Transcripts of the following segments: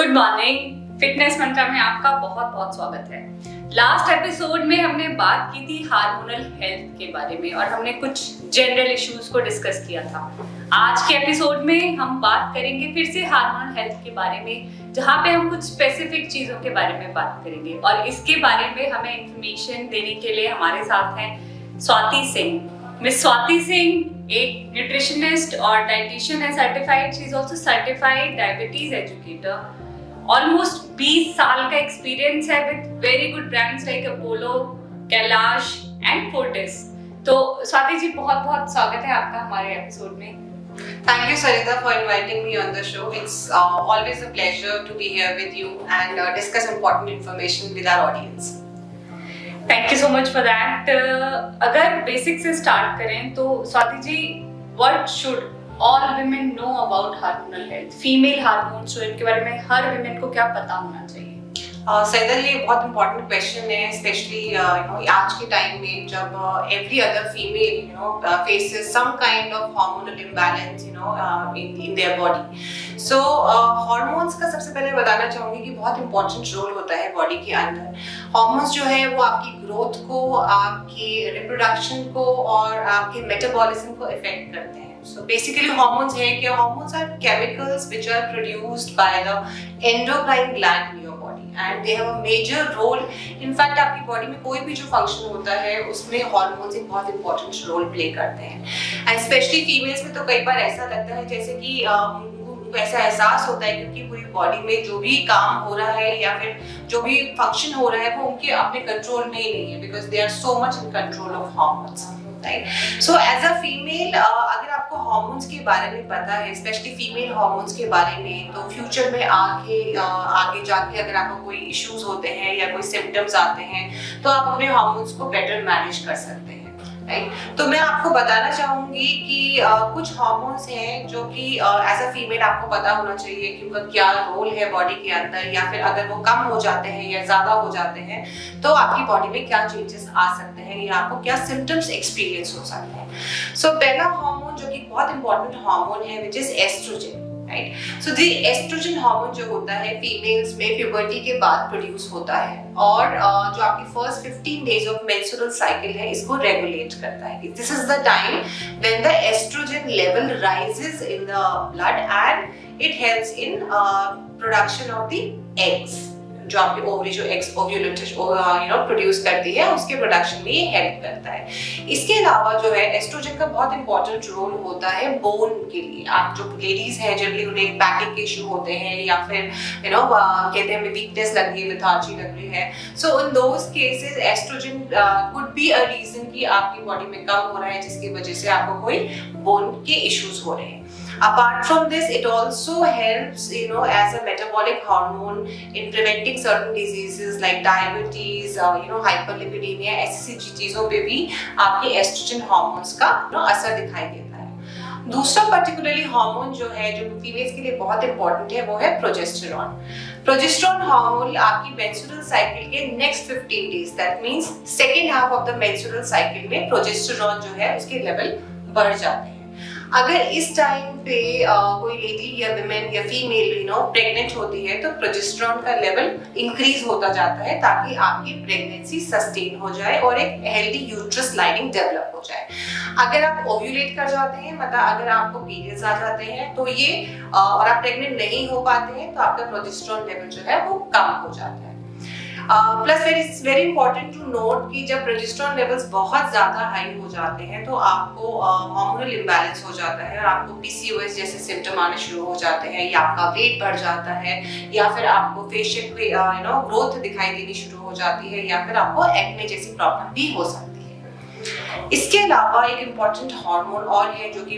Good morning. Fitness मंत्रा में आपका बहुत बहुत स्वागत है। लास्ट एपिसोड में हमने बात की थी हार्मोनल हेल्थ के बारे में और हमने कुछ जनरल इश्यूज को डिस्कस किया था। आज के एपिसोड में हम बात करेंगे फिर से हार्मोनल हेल्थ के बारे में, जहाँ पे हम कुछ स्पेसिफिक चीजों के बारे में बात करेंगे और इसके बारे में हमें इंफॉर्मेशन देने के लिए हमारे साथ हैं स्वाति सिंह। मिस स्वाति सिंह एक न्यूट्रिशनिस्ट और डाइटिशियन है certified. She is also certified diabetes educator. Almost 20 साल का एक्सपीरियंस है with very good brands like Apollo, Kailash and Fortis. तो स्वाति जी बहुत बहुत स्वागत है आपका हमारे एपिसोड में। Thank you, Sarita, for inviting me on the show. It's always a pleasure to be here with you and discuss important information with our audience. Thank you so much for that. अगर basic से start करें तो Swati ji, what should all women know about hormonal health, female hormones, जो इनके बारे में हर women को क्या पता होना चाहिए? सैदा, ये बहुत इंपॉर्टेंट क्वेश्चन है, स्पेशली आज के टाइम में जब every other female faces some kind of hormonal imbalance in their body. So hormones का सबसे पहले बताना चाहूंगी कि बहुत इंपॉर्टेंट रोल होता है बॉडी के अंदर। हार्मोन्स जो है वो आपकी ग्रोथ को, आपकी रिप्रोडक्शन को और आपके मेटाबॉलिज्म को इफेक्ट करते हैं। So basically hormones है कि hormones are chemicals which are produced by the endocrine gland in your body and they have a major role. In fact आपकी बॉडी में कोई भी जो फंक्शन होता है उसमें hormones एक बहुत important रोल प्ले करते हैं। And especially females में तो कई बार ऐसा लगता है जैसे कि उनको ऐसा एहसास होता है क्योंकि पूरी बॉडी में जो भी काम हो रहा है या फिर जो भी फंक्शन हो रहा है वो उनके अपने कंट्रोल में ही नहीं है, because they are so much in control of hormones. So as a female, अगर आपको हार्मोन्स के बारे में पता है, स्पेशली फीमेल हार्मोन्स के बारे में, तो फ्यूचर में आगे जाके अगर आपको कोई इश्यूज होते हैं या कोई सिम्टम्स आते हैं तो आप अपने हार्मोन्स को बेटर मैनेज कर सकते हैं। तो मैं आपको बताना चाहूंगी कि कुछ हार्मोन्स हैं जो कि एज अ फीमेल आपको पता होना चाहिए कि उनका क्या रोल है बॉडी के अंदर, या फिर अगर वो कम हो जाते हैं या ज्यादा हो जाते हैं तो आपकी बॉडी में क्या चेंजेस आ सकते हैं या आपको क्या सिम्टम्स एक्सपीरियंस हो सकते हैं। सो पहला हार्मोन जो कि बहुत इंपॉर्टेंट हार्मोन है which is estrogen. Right, so the estrogen hormone जो होता है फीमेल्स में प्यूबर्टी के बाद प्रोड्यूस होता है और जो आपकी first 15 days of menstrual cycle है इसको रेगुलेट करता है। This is the time when the estrogen level rises in the blood and it helps in production of the eggs. जो आपकी ओवरी जो एग्स प्रोड्यूस करती है उसके प्रोडक्शन में ये हेल्प करता है। इसके अलावा जो है एस्ट्रोजन का बहुत इंपॉर्टेंट रोल होता है बोन के लिए। आप जो लेडीज हैं जनरली उन्हें बैक के इश्यू होते हैं या फिर कहते हैं वीकनेस लग रही है, लेथार्जी लग रही है, so in those cases estrogen could be a reason कि आपकी बॉडी में कम हो रहा है जिसकी वजह से आपको कोई बोन के इश्यूज हो रहे हैं। Apart from this, it also helps, as a metabolic hormone in preventing certain diseases like diabetes, hyperlipidemia, ऐसी चीजों पे भी आपके एस्ट्रोजन हार्मोन्स का असर दिखाई देता है। दूसरा पर्टिकुलरली हार्मोन जो है जो फीमेल्स के लिए बहुत इंपॉर्टेंट है वो है प्रोजेस्टेरॉन। प्रोजेस्टेरॉन हार्मोन आपकी मेंस्ट्रुअल साइकिल के next 15 days, that means second half of the menstrual cycle में प्रोजेस्टेरॉन जो है उसके लेवल बढ़ जाते हैं। अगर इस टाइम पे कोई लेडी या विमेन या फीमेल प्रेग्नेंट होती है तो प्रोजेस्टेरॉन का लेवल इंक्रीज होता जाता है ताकि आपकी प्रेगनेंसी सस्टेन हो जाए और एक हेल्दी यूट्रस लाइनिंग डेवलप हो जाए। अगर आप ओव्यूलेट कर जाते हैं, मतलब अगर आपको पीरियड्स आ जाते हैं तो ये और आप प्रेग्नेंट नहीं हो पाते हैं तो आपका प्रोजेस्टेरॉन लेवल जो है वो कम हो जाता है। Plus it's very important to note कि जब प्रोजेस्टेरॉन लेवल्स बहुत ज्यादा हाई हो जाते हैं तो आपको हार्मोनल इम्बैलेंस हो जाता है और आपको पीसीओएस जैसे सिम्टम आने शुरू हो जाते हैं, या आपका वेट बढ़ जाता है, या फिर आपको फेशियल ग्रोथ दिखाई देनी शुरू हो जाती है, या फिर आपको एक्ने जैसी प्रॉब्लम भी हो सकती है। इसके अलावा एक इम्पॉर्टेंट हार्मोन और है जो कि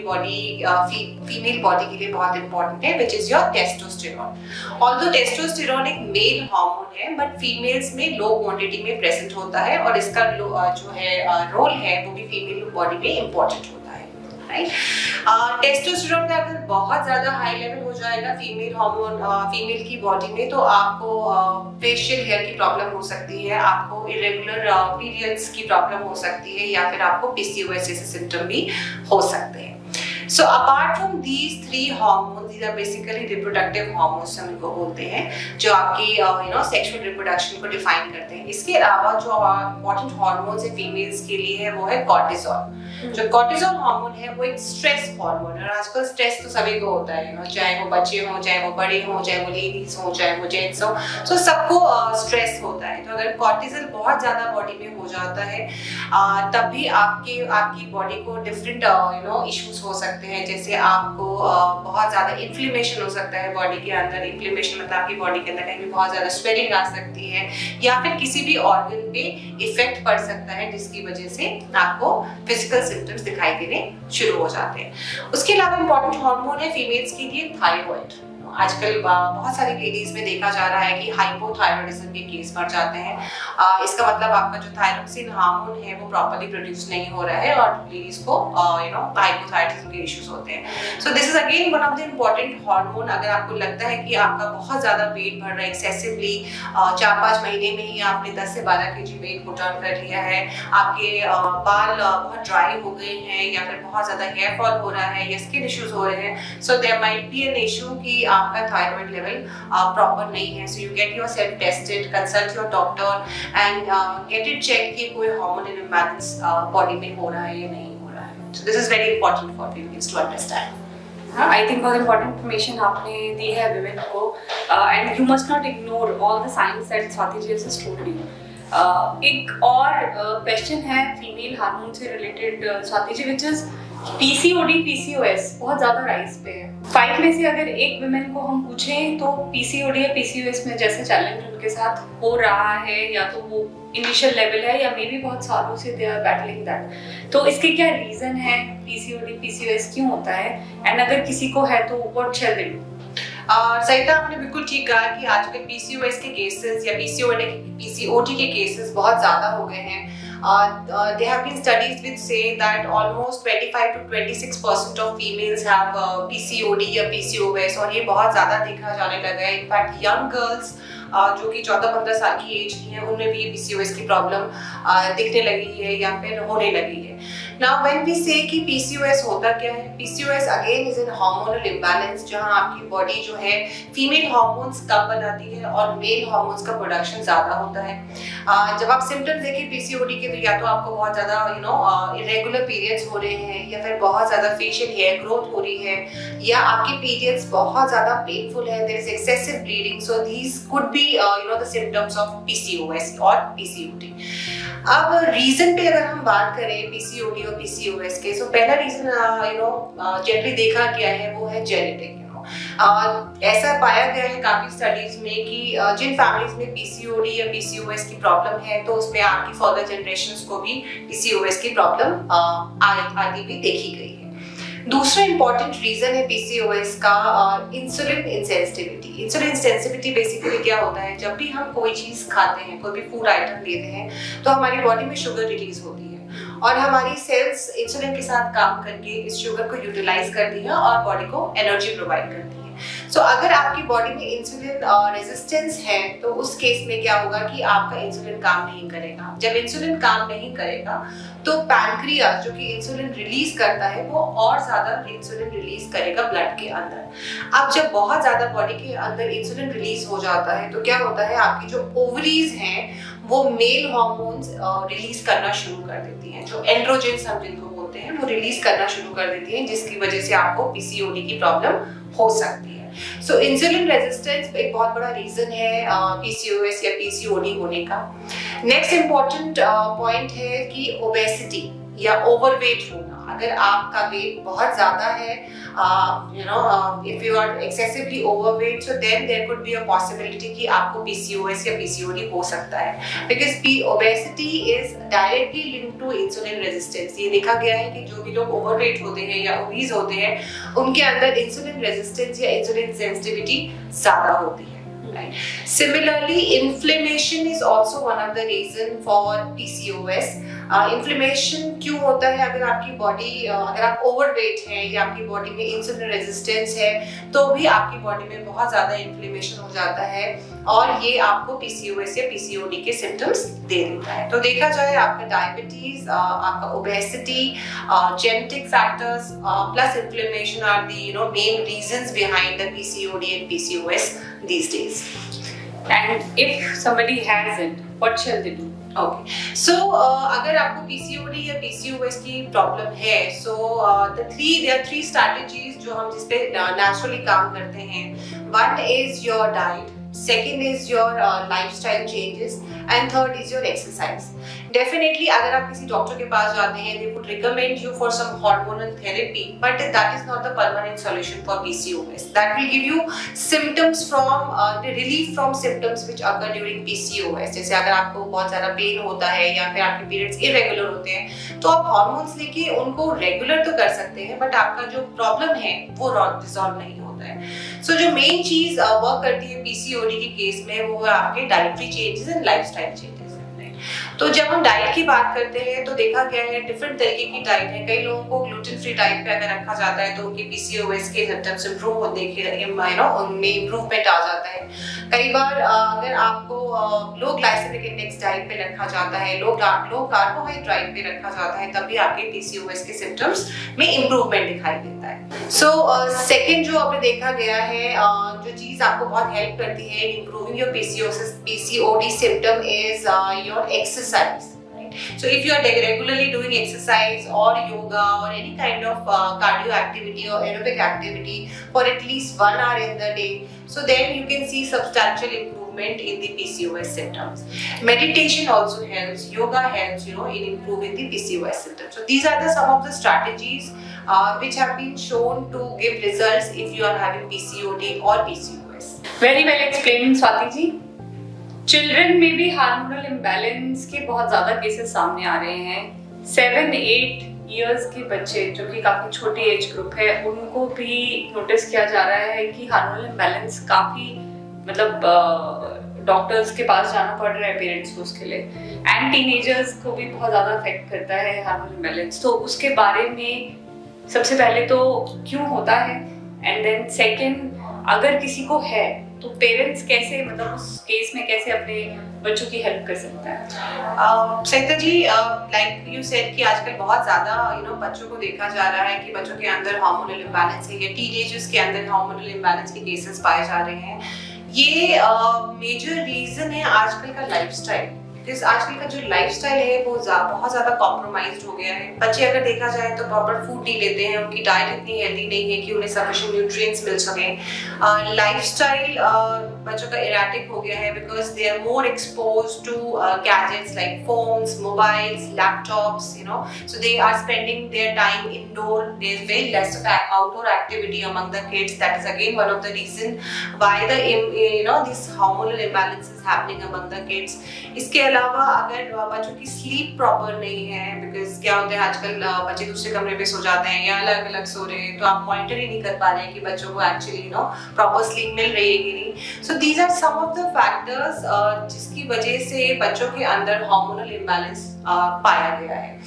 फीमेल बॉडी के लिए बहुत इंपॉर्टेंट है, which is your testosterone. Although testosterone एक मेल हार्मोन है बट फीमेल्स में लो क्वांटिटी में प्रेजेंट होता है और इसका जो है रोल है वो भी फीमेल बॉडी में इंपॉर्टेंट होता है। राइट, टेस्टोस्टेरॉन का अगर बहुत ज्यादा हाई लेवल हो जाएगा फीमेल की बॉडी में तो आपको फेशियल हेयर की प्रॉब्लम हो सकती है, आपको इरेगुलर पीरियड्स की प्रॉब्लम हो सकती है, या फिर आपको पीसीओएस जैसे सिम्टम भी हो सकते हैं। So apart from these three hormones, these are basically reproductive hormones हम इनको बोलते हैं, जो आपकी sexual reproduction को define करते हैं. इसके अलावा जो important hormones है females के लिए है वो है cortisol. जो cortisol हार्मोन है वो एक स्ट्रेस हार्मोन है, और आजकल स्ट्रेस तो सभी को होता है, चाहे वो बच्चे हों, चाहे वो बड़े हों, चाहे वो लेडीज हों, चाहे वो जेंट्स हों, तो सबको स्ट्रेस होता है. तो अगर कॉर्टिसोल बहुत ज्यादा बॉडी में हो जाता है तब भी आपकी बॉडी को डिफरेंट इश्यूज हो सकते हैं. जैसे आपको बहुत ज्यादा इन्फ्लेमेशन हो सकता है बॉडी के अंदर. इन्फ्लेमेशन मतलब आपकी बॉडी के अंदर कहीं भी बहुत ज्यादा स्वेलिंग आ सकती है, या फिर किसी भी ऑर्गन पे इफेक्ट पड़ सकता है, जिसकी वजह से आपको फिजिकल सिम्टम्स दिखाई देने शुरू हो जाते हैं. उसके अलावा इंपॉर्टेंट हार्मोन है फीमेल्स के लिए थायराइड. आजकल बहुत सारी लेडीज में देखा जा रहा है कि हाइपोथायराइडिज्म के केस बढ़ जाते हैं. इसका मतलब आपका जो थायरोक्सिन हार्मोन है वो प्रॉपर्ली प्रोड्यूस नहीं हो रहा है और लेडीज को हाइपोथायराइडिज्म के इश्यूज होते हैं. सो this is again one of the important hormone. अगर आपको लगता है कि आपका बहुत ज्यादा वेट बढ़ रहा है एक्सेसिवली, 4-5 महीने में ही आपने 10 से 12 kg वेट पुट ऑन कर लिया है, आपके बाल बहुत ड्राई हो गए हैं, या फिर बहुत ज्यादा हेयर फॉल हो रहा है, या स्किन इश्यूज हो रहे हैं, so there might be an issue कि आपका थायराइड लेवल प्रॉपर नहीं है. So you get yourself tested, consult your doctor and get it check कि कोई हार्मोनल इम्बैलेंस बॉडी में हो रहा है या नहीं हो रहा है. So this is very important for females to understand. I think बहुत इंपॉर्टेंट इन्फॉर्मेशन आपने दी है विमेन को, and you must not ignore all the science that Swati ji has told you. एक और क्वेश्चन है फीमेल हार्मोन से related Swati ji, which is PCOD, PCOS बहुत ज़्यादा राइज पे है. 5 में से अगर एक विमेन को हम पूछें तो PCOD या PCOS में जैसे चैलेंज उनके साथ हो रहा है, या तो वो इनिशियल लेवल है या मे भी बहुत सालों से दे आर बैटलिंग दैट, तो इसके क्या रीजन है? PCOD, PCOS क्यों होता है, एंड अगर किसी को है तो व्हाट शैल दे डू? सहिता, आपने बिल्कुल ठीक कहा कि आजकल PCOS के केसेस या PCOD के केसेस बहुत ज्यादा हो गए हैं. There have been studies which say that almost 25 to 26% of females have PCOD या PCOS, और ये बहुत ज़्यादा देखा जाने लगा है. इनफैक्ट यंग गर्ल्स जो कि 14-15 साल की एज की हैं, उनमें भी PCOS की प्रॉब्लम दिखने लगी है या फिर होने लगी है. Now when we say कि PCOS होता क्या है? PCOS again is an hormonal imbalance, जहाँ आपकी बॉडी जो है फीमेल हार्मोन्स कम बनाती है और मेल हार्मोन्स का प्रोडक्शन ज़्यादा होता है. जब आप सिम्टम्स देखें PCOD के, तो या तो आपको बहुत ज़्यादा इरेगुलर पीरियड्स हो रहे हैं, या फिर बहुत ज़्यादा फेशियल हेयर ग्रोथ हो रही है, या आपके पीरियड्स बहुत ज़्यादा पेनफुल है, there is excessive bleeding. So these could be the symptoms of PCOS और PCOD. अब रीजन पे अगर हम बात करें PCOD और PCOS के, सो पहला रीजन जनरली देखा गया है वो है जेनेटिक. ऐसा पाया गया है काफी स्टडीज में कि जिन फैमिलीज में PCOD या PCOS की प्रॉब्लम है, तो उसमें आपकी फर्दर जनरेशंस को भी PCOS की प्रॉब्लम आदि भी देखी गई है. दूसरा इंपॉर्टेंट रीजन है PCOS का insulin insensitivity. Insulin insensitivity basically क्या होता है? जब भी हम कोई चीज खाते हैं, कोई भी फूड आइटम लेते हैं, तो हमारी बॉडी में शुगर रिलीज होती है, और हमारी सेल्स इंसुलिन के साथ काम करके इस शुगर को यूटिलाइज करती है और बॉडी को एनर्जी प्रोवाइड करती है. सो अगर आपकी बॉडी में इंसुलिन रेजिस्टेंस है, तो उस केस में क्या होगा कि आपका इंसुलिन काम नहीं करेगा. जब इंसुलिन काम नहीं करेगा तो पैनक्रियास जो कि इंसुलिन रिलीज करता है, वो और ज्यादा इंसुलिन रिलीज करेगा ब्लड के अंदर. अब जब बहुत ज्यादा बॉडी के अंदर इंसुलिन रिलीज हो जाता है, तो क्या होता है, आपकी जो ओवरीज हैं वो मेल हार्मोन्स रिलीज करना शुरू कर देती हैं, जो एंड्रोजेन्स हम जिनको बोलते हैं, वो रिलीज करना शुरू कर देती हैं, जिसकी वजह से आपको PCOD की प्रॉब्लम हो सकती है. सो इंसुलिन रेजिस्टेंस एक बहुत बड़ा रीजन है PCOS या PCOD होने का. नेक्स्ट इम्पॉर्टेंट पॉइंट है कि ओबेसिटी या ओवरवेट होना. अगर आपका वेट बहुत ज्यादा है, if you are excessively overweight, so then there could be a possibility कि आपको PCOS या PCOD हो सकता है, because obesity is directly linked to insulin resistance. ये देखा गया है कि जो भी लोग overweight होते हैं या obese होते हैं, उनके अंदर insulin resistance या insulin sensitivity ज्यादा होती है. Right. Similarly, inflammation is also one of the reason for PCOS. Inflammation क्यों होता है? अगर आपकी बॉडी अगर आप ओवरवेट हैं या आपकी बॉडी में इंसुलिन रेजिस्टेंस है तो भी आपकी बॉडी में बहुत ज़्यादा इन्फ्लेमेशन हो जाता है और ये आपको PCOS या PCOD के सिम्टम्स दे देता है। तो देखा जाए आपका डायबिटीज, आपका obesity, genetic factors plus inflammation are the main reasons behind the PCOD and PCOS these days. And if somebody has it, what shall they do? Okay so अगर आपको PCOD या PCOS की प्रॉब्लम है सो there are three strategies जो हम जिस पे naturally काम करते हैं। One is your diet, second is your lifestyle changes and third is your exercise. Definitely अगर आप किसी डॉक्टर के पास जाते हैं they would recommend you for some hormonal therapy but that is not the permanent solution for PCOS. That will give you symptoms from the relief from symptoms which occur during PCOS. जैसे अगर आपको बहुत ज़्यादा pen होता है या फिर आपके पीरियड्स इरेगुलर होते हैं तो आप हार्मोन्स लेके उनको रेगुलर तो कर सकते हैं बट आपका जो प्रॉब्लम है वो रिजॉल्व नहीं होता है। सो जो मेन चीज वर्क करती है PCOD के केस में वो है आपके dietary changes and lifestyle changes. तो जब हम डाइट की बात करते हैं तो देखा गया है डिफरेंट तरीके की डाइट है। कई लोगों को ग्लूटेन फ्री डाइट पे अगर रखा जाता है तो उनकी PCOS के सिम्टम्स इंप्रूव होने के उनमें इंप्रूवमेंट आ जाता है। कई बार अगर आपको लो ग्लाइसेमिक इंडेक्स डाइट पे रखा जाता है, लो कार्बोहाइड्रेट पे रखा जाता है तब भी आपके PCOS के सिम्टम्स में इंप्रूवमेंट दिखाई देता है। सो सेकंड जो आपने देखा गया है जो चीज आपको बहुत हेल्प करती है improving your PCOD symptom is your exercise. So if you are regularly doing exercise or yoga or any kind of cardio activity or aerobic activity for at least 1 hour in the day, so then you can see substantial improvement in the PCOS symptoms. Meditation also helps, yoga helps, in improving the PCOS symptoms. So these are some of the strategies which have been shown to give results if you are having PCOD or PCOS. Very well explained, Swati ji. Children में भी hormonal imbalance के बहुत ज़्यादा cases सामने आ रहे हैं। 7-8 years के बच्चे जो कि काफ़ी छोटी एज ग्रुप है उनको भी नोटिस किया जा रहा है कि हार्मोनल इम्बैलेंस काफ़ी मतलब डॉक्टर्स के पास जाना पड़ रहा है पेरेंट्स को उसके लिए। एंड टीनेजर्स को भी बहुत ज़्यादा अफेक्ट करता है हार्मोनल इम्बैलेंस। तो उसके बारे में सबसे पहले तो क्यों होता है एंड देन सेकेंड अगर किसी को है तो पेरेंट्स कैसे मतलब उस केस में कैसे अपने बच्चों की हेल्प कर सकता है? सहिता जी लाइक यू सेड कि आजकल बहुत ज्यादा बच्चों को देखा जा रहा है कि बच्चों के अंदर हार्मोनल इम्बैलेंस है या टीनेजर्स के अंदर हार्मोनल इम्बैलेंस के केसेस पाए जा रहे हैं। ये मेजर रीजन है आजकल का लाइफस्टाइल। आजकल का जो लाइफस्टाइल है वो बहुत ज्यादा कॉम्प्रोमाइज्ड हो गया है। बच्चे अगर देखा जाए तो प्रॉपर फूड नहीं लेते हैं, उनकी डाइट इतनी हेल्दी नहीं है कि उन्हें सफिशिएंट न्यूट्रिएंट्स मिल सके। लाइफस्टाइल बच्चों का इरेटिक हो गया है because they are more exposed to gadgets like phones, mobiles, laptops, so they are spending their time indoor. There is very less of outdoor activity among the kids. That is again one of the reason why this hormonal imbalance is happening among the kids. इसके अलावा अगर बच्चों की sleep proper नहीं है because क्या होता है आजकल बच्चे दूसरे कमरे पे सो जाते हैं या अलग अलग सो रहे हैं तो आप मॉनिटर ही नहीं कर पा रहे हैं कि बच्चों को एक्चुअली प्रॉपर स्लीप मिल रही है कि नहीं। So these are some of the factors जिसकी वजह से बच्चों के अंदर हार्मोनल इम्बैलेंस पाया गया है।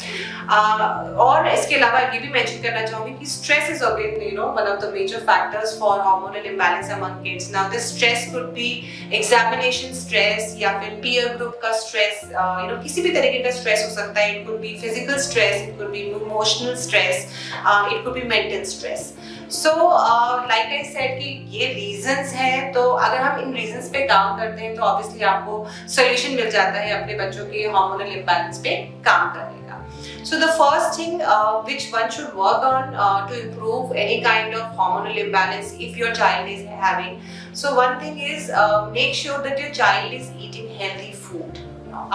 और इसके अलावा ये भी मेंशन करना चाहूंगी कि stress is again one of the major factors for hormonal imbalance among kids. Now this stress could be examination stress या फिर पीयर ग्रुप का स्ट्रेस, किसी भी तरीके का स्ट्रेस हो सकता है। It could be physical stress, it could be emotional stress, it could be mental stress. So like I said कि ये रीजंस हैं तो अगर हम इन रीजंस पे काम करते हैं तो ऑब्वियसली आपको सॉल्यूशन मिल जाता है अपने बच्चों के हार्मोनल इम्बैलेंस पे काम करने का। So the first thing which one should work on to improve any kind of hormonal imbalance if your child is having, so one thing is make sure that your child is eating healthy food.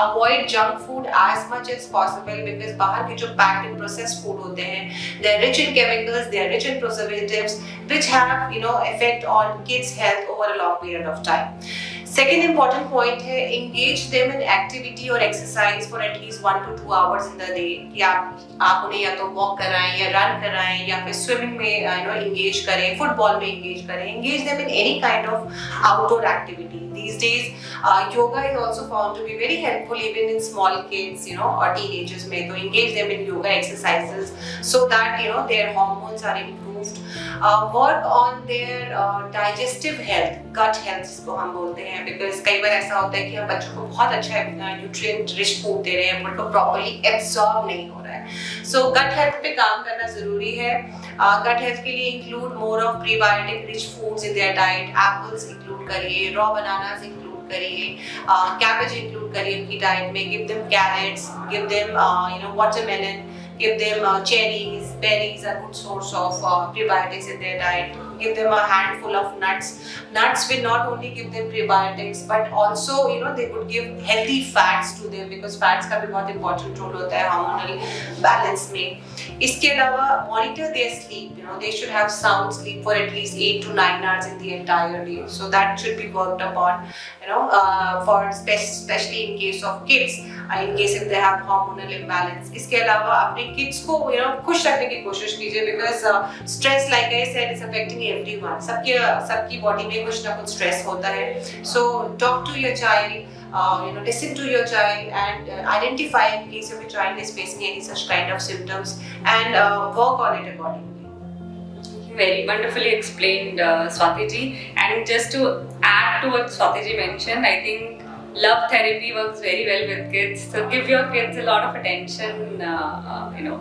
Avoid junk food as much as possible because बाहर के जो packed and processed food होते हैं they are rich in chemicals, they are rich in preservatives which have effect on kids' health over a long period of time. Second important point है engage them in activity or exercise for at least 1 to 2 hours in the day. कि आप उन्हें या तो walk कराएं या run कराएं या फिर swimming में engage करें, football में engage करें. Engage them in any kind of outdoor activity. These days yoga is also found to be very helpful even in small kids, or teenagers में. तो engage them in yoga exercises so that their hormones are improved. Work on their digestive health, gut health जिसको हम बोलते हैं, because कई बार ऐसा होता है कि हम बच्चों को बहुत अच्छा nutrient rich food दे रहे हैं but वो properly absorb नहीं हो रहा है. So gut health पे काम करना जरूरी है. Gut health के लिए include more of prebiotic rich foods in their diet. Apples include करिए, raw bananas include करिए, cabbage include करिए उनकी diet में. Give them carrots, give them watermelon. Give them cherries, berries are good source of prebiotics in their diet. Give them a handful of nuts. Nuts will not only give them prebiotics but also they could give healthy fats to them because fats का भी बहुत important role होता है hormonal balance में. इसके अलावा monitor their sleep. They should have sound sleep for at least 8 to 9 hours in the entire day. So that should be worked upon. For especially in case of kids, in case if they have hormonal imbalance. इसके अलावा अपने kids को खुश रखने की कोशिश कीजिए because stress, like I said, is affecting everyone. सबकी body में कुछ ना कुछ stress होता है. So talk to your child. Listen to your child and identify in case if your child is facing any such kind of symptoms and work on it accordingly. Very wonderfully explained, Swati ji. And just to add to what Swati ji mentioned, I think love therapy works very well with kids. So give your kids a lot of attention,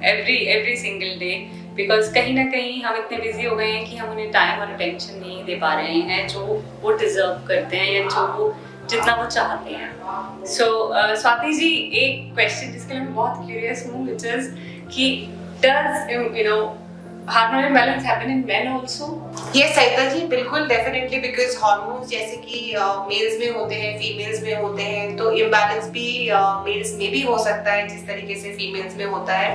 every single day. Because कहीं ना कहीं हम इतने busy हो गए हैं कि हम उन्हें टाइम और अटेंशन नहीं दे पा रहे हैं जो वो डिजर्व करते हैं या जो वो जितना वो चाहते हैं. सो स्वाति जी, एक क्वेश्चन जिसके लिए मैं बहुत क्यूरियस हूँ, which is कि does hormonal imbalance happen in men also? Yes, साइता जी, बिल्कुल, definitely, because hormones जैसे कि मेल्स में होते हैं, फीमेल्स में होते हैं, तो imbalance भी मेल्स में भी हो सकता है जिस तरीके से फीमेल्स में होता है.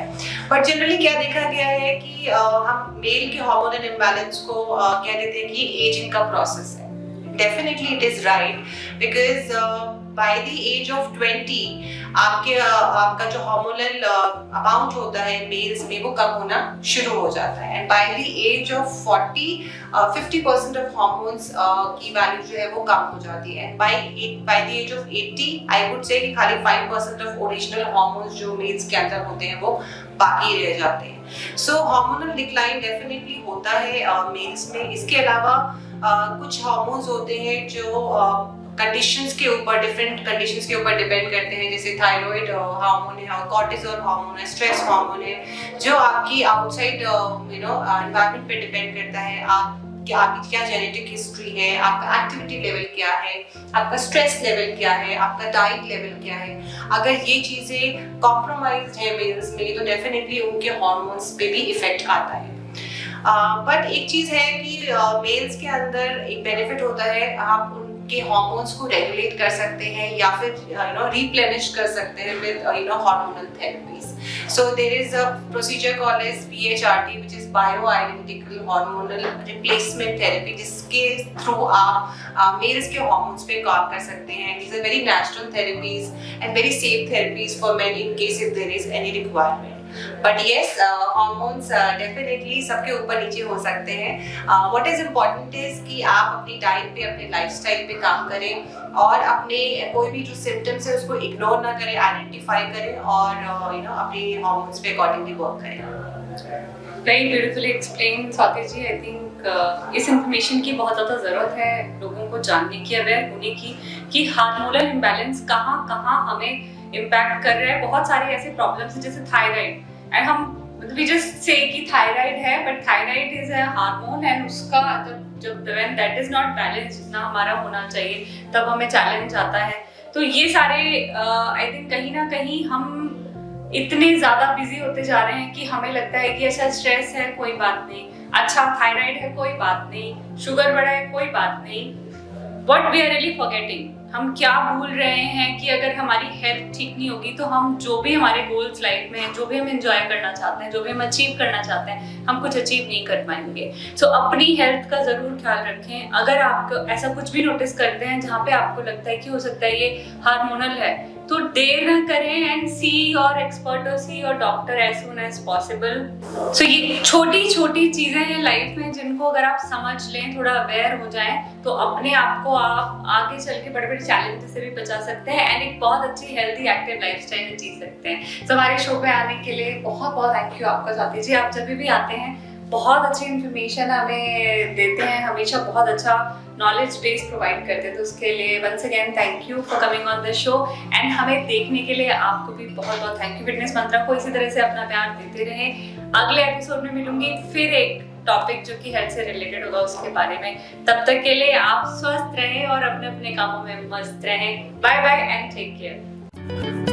बट जनरली क्या देखा गया है कि हम मेल के हार्मोनल imbalance को कह देते हैं कि एजिंग का प्रोसेस है. Definitely it is right because by the age of 20 आपका जो हार्मोनल अमाउंट होता है मेल्स में वो कम होना शुरू हो जाता है. And by the age of 40 50% of hormones की वैल्यू जो है वो कम हो जाती है. And by the age of 80 I would say कि खाली 5% ऑफ ओरिजिनल हार्मोन्स जो मेल्स के अंदर होते हैं वो बाकी रह जाते हैं. सो हार्मोनल डिक्लाइन डेफिनेटली होता है मेल्स में. इसके अलावा कुछ हार्मोन्स होते हैं जो कंडीशंस के ऊपर, डिफरेंट कंडीशंस के ऊपर डिपेंड करते हैं, जैसे थायराइड हार्मोन है, कॉर्टिसोल हार्मोन है, स्ट्रेस हार्मोन है, जो आपकी आउटसाइड एनवायरनमेंट पे डिपेंड करता है. आपकी क्या जेनेटिक हिस्ट्री है, आपका एक्टिविटी लेवल क्या है, आपका स्ट्रेस लेवल क्या है, आपका डाइट लेवल क्या है. अगर ये चीजें कॉम्प्रोमाइज्ड है मेल्स में तो डेफिनेटली उनके हार्मोन्स पे भी इफेक्ट आता है. बट एक चीज है कि मेल्स के अंदर एक बेनिफिट होता है, आप उनके हार्मोन्स को रेगुलेट कर सकते हैं या फिर रिप्लेनिश कर सकते हैं with hormonal therapies. So there is a procedure called as BHRT, which is bioidentical hormonal replacement therapy, जिसके थ्रू आप मेल्स के हार्मोन्स पे काम कर सकते हैं. These are very natural therapies and very safe therapies for men in case if there is any requirement. But yes, hormones definitely सबके ऊपर नीचे हो सकते हैं. What is important is कि आप अपनी डाइट पे, अपने लाइफस्टाइल पे काम करें और अपने कोई भी जो सिम्टम्स है उसको इग्नोर ना करें, आइडेंटिफाई करें और अपने हार्मोन्स पे अकॉर्डिंगली वर्क करें. Very beautifully explained, Swati ji. I think इस इंफॉर्मेशन की बहुत ज़्यादा ज़रूरत है लोगों को जानने की, अवेयर होने की कि हार्मोनल इम्बैलेंस कहाँ कहाँ हमें इम्पैक्ट कर रहा है. बहुत सारे ऐसे प्रॉब्लम्स हैं जैसे थायराइड, एंड हम we just say कि थायराइड है, but thyroid is a hormone and उसका जब when that is not balanced जितना हमारा होना चाहिए तब हमें चैलेंज आता है. तो ये सारे आई थिंक कहीं ना कहीं हम इतने ज्यादा बिजी होते जा रहे हैं कि हमें लगता है कि अच्छा स्ट्रेस है कोई बात नहीं, अच्छा थायराइड है कोई बात नहीं, शुगर बढ़ा है कोई बात नहीं. What we are really forgetting, हम क्या भूल रहे हैं कि अगर हमारी हेल्थ ठीक नहीं होगी तो हम जो भी हमारे गोल्स लाइफ में हैं, जो भी हम एंजॉय करना चाहते हैं, जो भी हम अचीव करना चाहते हैं, हम कुछ अचीव नहीं कर पाएंगे। सो अपनी हेल्थ का जरूर ख्याल रखें। अगर आप ऐसा कुछ भी नोटिस करते हैं जहाँ पे आपको लगता है कि हो सकता है ये हार्मोनल है, तो देर ना करें एंड सी योर एक्सपर्ट और see your doctor as soon as possible. So ये छोटी छोटी चीजें हैं लाइफ में जिनको अगर आप समझ लें, थोड़ा अवेयर हो जाएं, तो अपने आप को आप आगे चल के बड़े बड़े चैलेंजेस से भी बचा सकते हैं एंड एक बहुत अच्छी हेल्थी एक्टिव लाइफस्टाइल जी सकते हैं। तो हमारे शो पे आने के लिए बहुत बहुत थैंक यू आपका स्वाति जी। आप जब भी आते हैं बहुत अच्छी इन्फॉर्मेशन हमें देते हैं, हमेशा बहुत अच्छा नॉलेज बेस प्रोवाइड करते हैं, तो उसके लिए once again thank you for coming on the show and हमें देखने के लिए आपको भी बहुत बहुत थैंक यू। फिटनेस मंत्रा को इसी तरह से अपना प्यार देते रहें। अगले एपिसोड में मिलूंगी फिर एक टॉपिक जो कि हेल्थ से रिलेटेड होगा उसके बारे में। तब तक के लिए आप स्वस्थ रहें और अपने अपने कामों में मस्त रहें। Bye bye and take care.